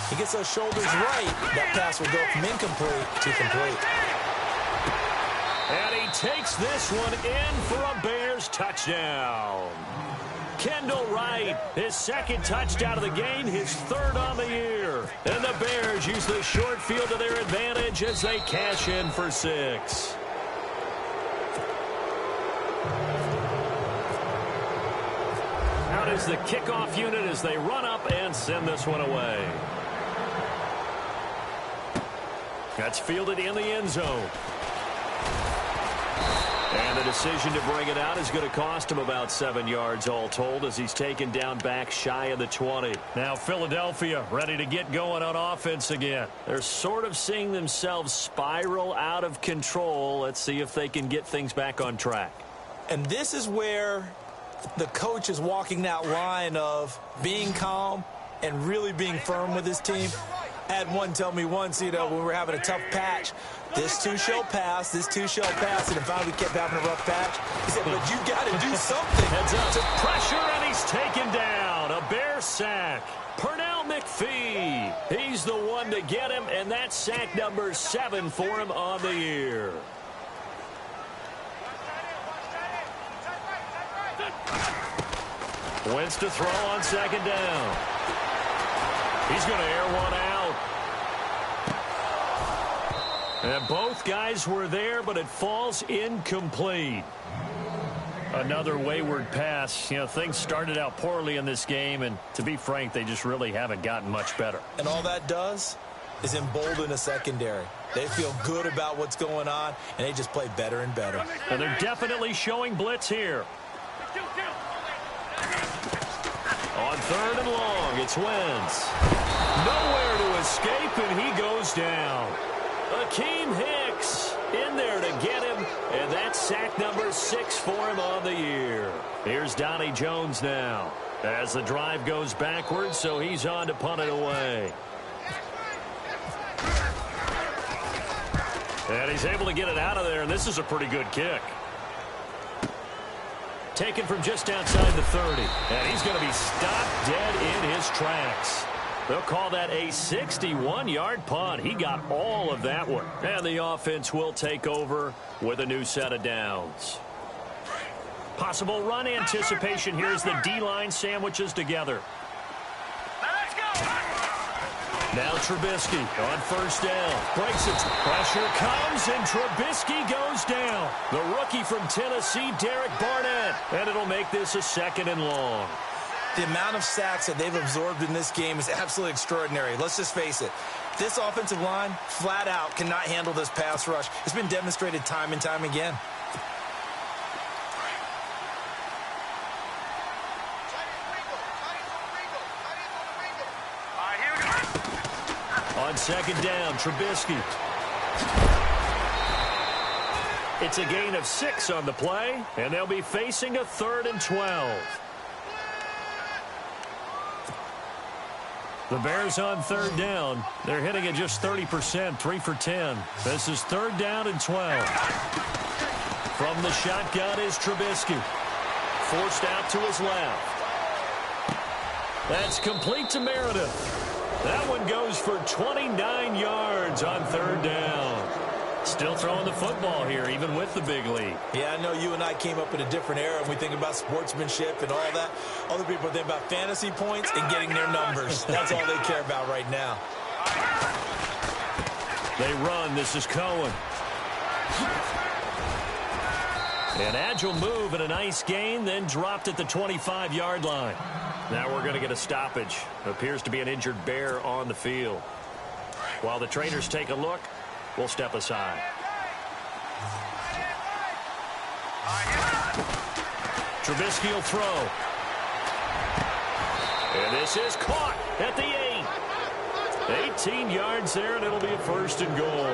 he gets those shoulders right. That pass will go from incomplete to complete. And he takes this one in for a Bears touchdown. Kendall Wright, his second touchdown of the game, his third on the year. And the Bears use the short field to their advantage as they cash in for 6. Out is the kickoff unit as they run up and send this one away. That's fielded in the end zone. And the decision to bring it out is going to cost him about 7 yards all told as he's taken down back shy of the 20. Now Philadelphia ready to get going on offense again. They're sort of seeing themselves spiral out of control. Let's see if they can get things back on track. And this is where the coach is walking that line of being calm and really being firm with his team. I had one tell me once, when we were having a tough patch, this too shall pass, this too shall pass, and finally we kept having a rough patch. He said, but you got to do something. Heads up to pressure, and he's taken down. A Bear sack. Pernell McPhee. He's the one to get him, and that's sack number 7 for him on the year. Wentz to throw on second down. He's going to air one out. And both guys were there, but it falls incomplete. Another wayward pass. Things started out poorly in this game, and to be frank, they just really haven't gotten much better. And all that does is embolden a secondary. They feel good about what's going on, and they just play better and better. And they're definitely showing blitz here. On third and long, it's Wentz. Nowhere to escape, and he goes down. Akeem Hicks in there to get him, and that's sack number 6 for him on the year. Here's Donnie Jones now as the drive goes backwards, so he's on to punt it away. And he's able to get it out of there, and this is a pretty good kick. Taken from just outside the 30, and he's going to be stopped dead in his tracks. They'll call that a 61-yard punt. He got all of that one. And the offense will take over with a new set of downs. Possible run anticipation here as the D-line sandwiches together. Now Trubisky on first down. Breaks it. Pressure comes, and Trubisky goes down. The rookie from Tennessee, Derek Barnett. And it'll make this a second and long. The amount of sacks that they've absorbed in this game is absolutely extraordinary. Let's just face it. This offensive line, flat out, cannot handle this pass rush. It's been demonstrated time and time again. On second down, Trubisky. It's a gain of 6 on the play, and they'll be facing a 3rd and 12. The Bears on 3rd down. They're hitting at just 30%, 3 for 10. This is 3rd down and 12. From the shotgun is Trubisky. Forced out to his left. That's complete to Meredith. That one goes for 29 yards on 3rd down. Still throwing the football here, even with the big lead. Yeah, I know you and I came up in a different era, and we think about sportsmanship and all that. Other people think about fantasy points and getting their numbers. That's all they care about right now. They run. This is Cohen. An agile move and a nice gain, then dropped at the 25-yard line. Now we're going to get a stoppage. Appears to be an injured Bear on the field. While the trainers take a look, we'll step aside. Trubisky will throw. And this is caught at the 8. 18 yards there, and it'll be a 1st and goal.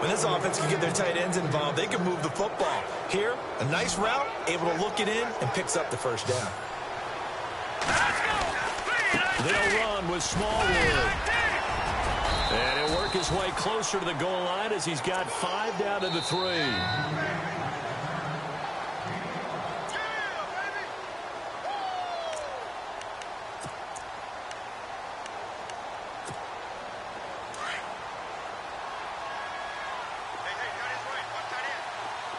When this offense can get their tight ends involved, they can move the football. Here, a nice route, able to look it in, and picks up the 1st down. They'll run with Smallwood. And he'll work his way closer to the goal line as he's got 5 down to the 3.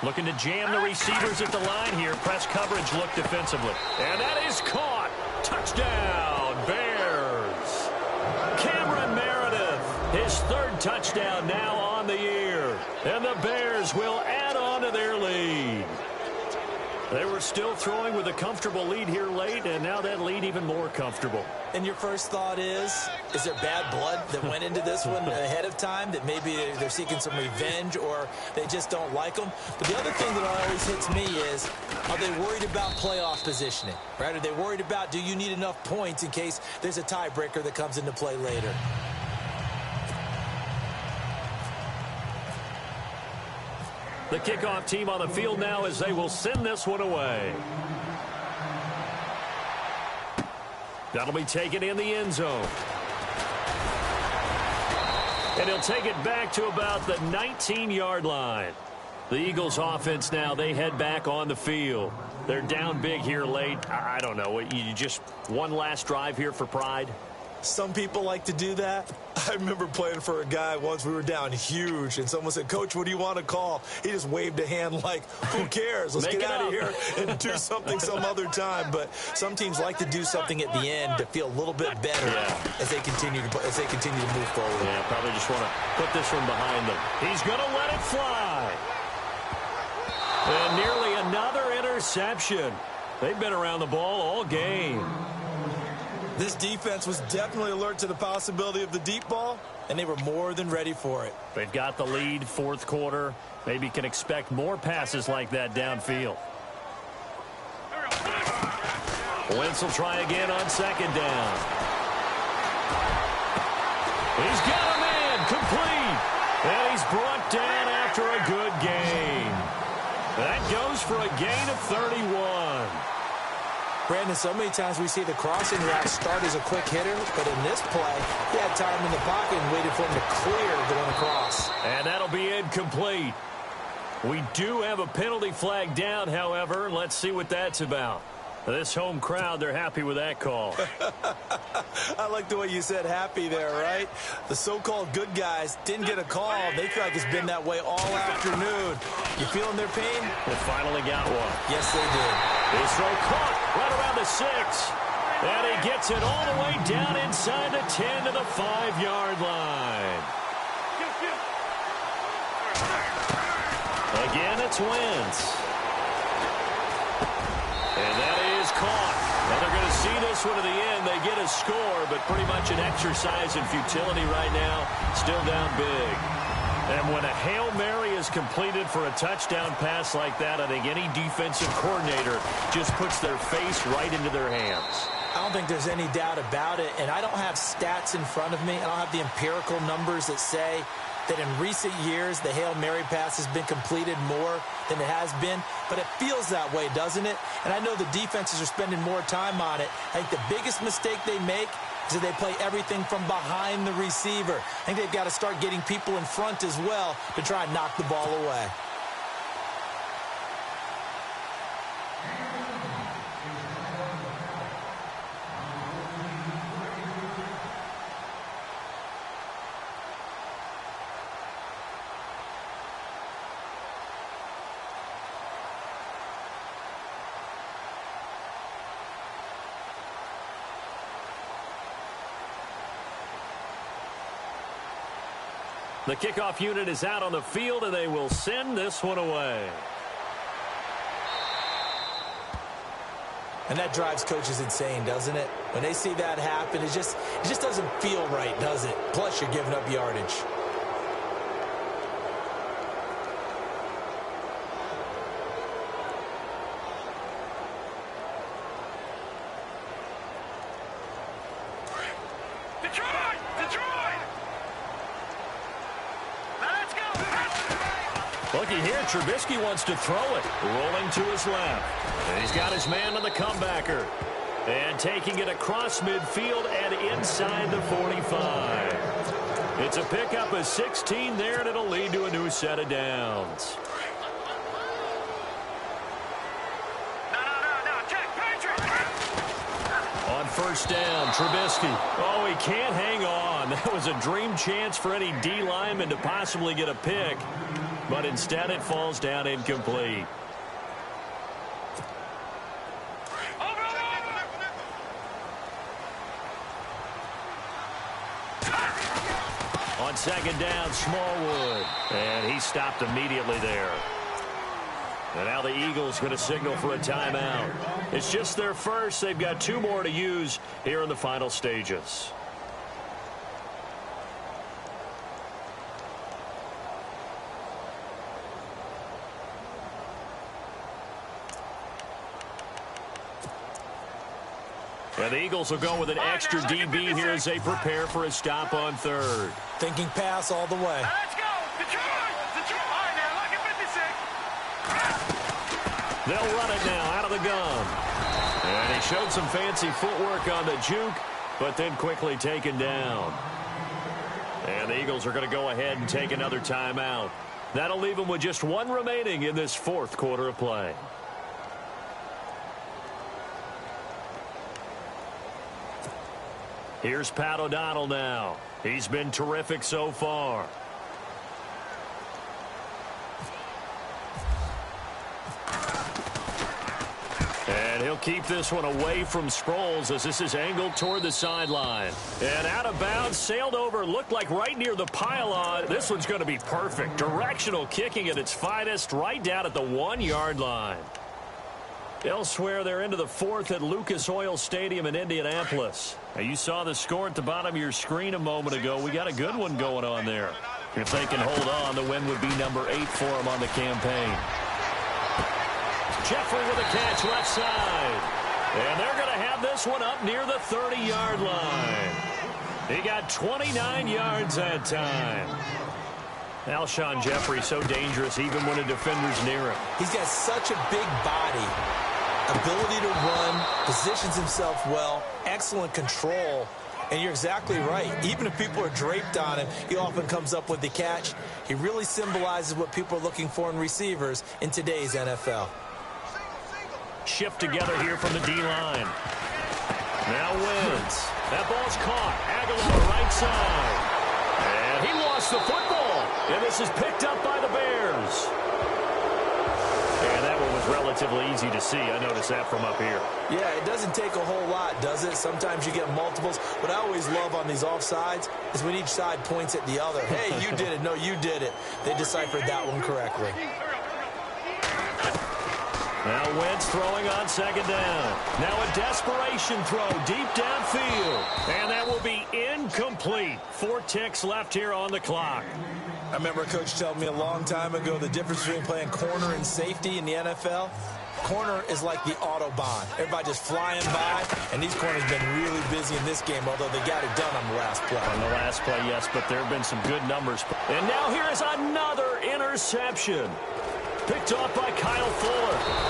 Looking to jam the receivers at the line here. Press coverage look defensively. And that is caught. Touchdown, Bears. Cameron Meredith, his 3rd touchdown now on the year. And the Bears will add on to their lead. They were still throwing with a comfortable lead here late, and now that lead even more comfortable. And your first thought is there bad blood that went into this one ahead of time, that maybe they're seeking some revenge or they just don't like them? But the other thing that always hits me is, are they worried about playoff positioning? Right? Are they worried about, do you need enough points in case there's a tiebreaker that comes into play later? The kickoff team on the field now as they will send this one away. That'll be taken in the end zone. And he'll take it back to about the 19-yard line. The Eagles offense now, they head back on the field. They're down big here late. I don't know. You just one last drive here for pride? Some people like to do that. I remember playing for a guy once. We were down huge, and someone said, "Coach, what do you want to call?" He just waved a hand like, who cares? Let's get out of here and do something some other time. But some teams like to do something at the end to feel a little bit better as they continue to move forward. Yeah, probably just want to put this one behind them. He's going to let it fly. And nearly another interception. They've been around the ball all game. This defense was definitely alert to the possibility of the deep ball, and they were more than ready for it. They've got the lead, 4th quarter. Maybe can expect more passes like that downfield. Wentz will try again on 2nd down. He's got a man complete. And he's brought down after a good gain. That goes for a gain of 31. Brandon, so many times we see the crossing route start as a quick hitter, but in this play, he had time in the pocket and waited for him to clear going across. And that'll be incomplete. We do have a penalty flag down, however. Let's see what that's about. This home crowd, they're happy with that call. I like the way you said happy there, right? The so-called good guys didn't get a call. They feel like it's been that way all afternoon. You feeling their pain? They finally got one. Yes, they did. His throw caught right around the 6. And he gets it all the way down inside the 10 to the 5-yard line. Again, it's Wentz. And that is caught. And they're going to see this one to the end. They get a score, but pretty much an exercise in futility right now. Still down big. And when a Hail Mary is completed for a touchdown pass like that, I think any defensive coordinator just puts their face right into their hands. I don't think there's any doubt about it, and I don't have stats in front of me. I don't have the empirical numbers that say that in recent years the Hail Mary pass has been completed more than it has been, but it feels that way, doesn't it? And I know the defenses are spending more time on it. I think the biggest mistake they make is that they play everything from behind the receiver. I think they've got to start getting people in front as well to try and knock the ball away. The kickoff unit is out on the field, and they will send this one away. And that drives coaches insane, doesn't it? When they see that happen, it just doesn't feel right, does it? Plus, you're giving up yardage. Looky here, Trubisky wants to throw it. Rolling to his left. And he's got his man on the comebacker. And taking it across midfield and inside the 45. It's a pickup of 16 there, and it'll lead to a new set of downs. On first down, Trubisky. Oh, he can't hang on. That was a dream chance for any D lineman to possibly get a pick. But instead it falls down incomplete. On second down, Smallwood. And he stopped immediately there. And now the Eagles going to signal for a timeout. It's just their first. They've got 2 more to use here in the final stages. And the Eagles will go with an extra DB here as they prepare for a stop on third. Thinking pass all the way. Let's go. Detroit. All right, now, look at 56. They'll run it now out of the gun. And he showed some fancy footwork on the juke, but then quickly taken down. And the Eagles are going to go ahead and take another timeout. That'll leave them with just 1 remaining in this 4th quarter of play. Here's Pat O'Donnell now. He's been terrific so far. And he'll keep this one away from Sproles as this is angled toward the sideline. And out of bounds, sailed over, looked like right near the pylon. This one's going to be perfect. Directional kicking at its finest, right down at the 1-yard line. Elsewhere, they're into the 4th at Lucas Oil Stadium in Indianapolis. Now, you saw the score at the bottom of your screen a moment ago. We got a good one going on there. If they can hold on, the win would be number 8 for them on the campaign. Jeffrey with a catch left side. And they're going to have this one up near the 30-yard line. He got 29 yards that time. Alshon Jeffrey so dangerous even when a defender's near him. He's got such a big body. Ability to run, positions himself well, excellent control, and you're exactly right. Even if people are draped on him, he often comes up with the catch. He really symbolizes what people are looking for in receivers in today's NFL. Shift together here from the D-line. Now wins. That ball's caught. Aguilar right side. And he lost the football. And this is picked up by the Bears. And that one was relatively easy to see. I noticed that from up here. Yeah, it doesn't take a whole lot, does it? Sometimes you get multiples. What I always love on these offsides is when each side points at the other. Hey, you did it. No, you did it. They deciphered that one correctly. Now Wentz throwing on second down. Now a desperation throw deep downfield. And that will be incomplete. 4 ticks left here on the clock. I remember a coach telling me a long time ago the difference between playing corner and safety in the NFL. Corner is like the Autobahn. Everybody just flying by, and these corners have been really busy in this game, although they got it done on the last play. On the last play, yes, but there have been some good numbers. And now here is another interception. Picked off by Kyle Fuller.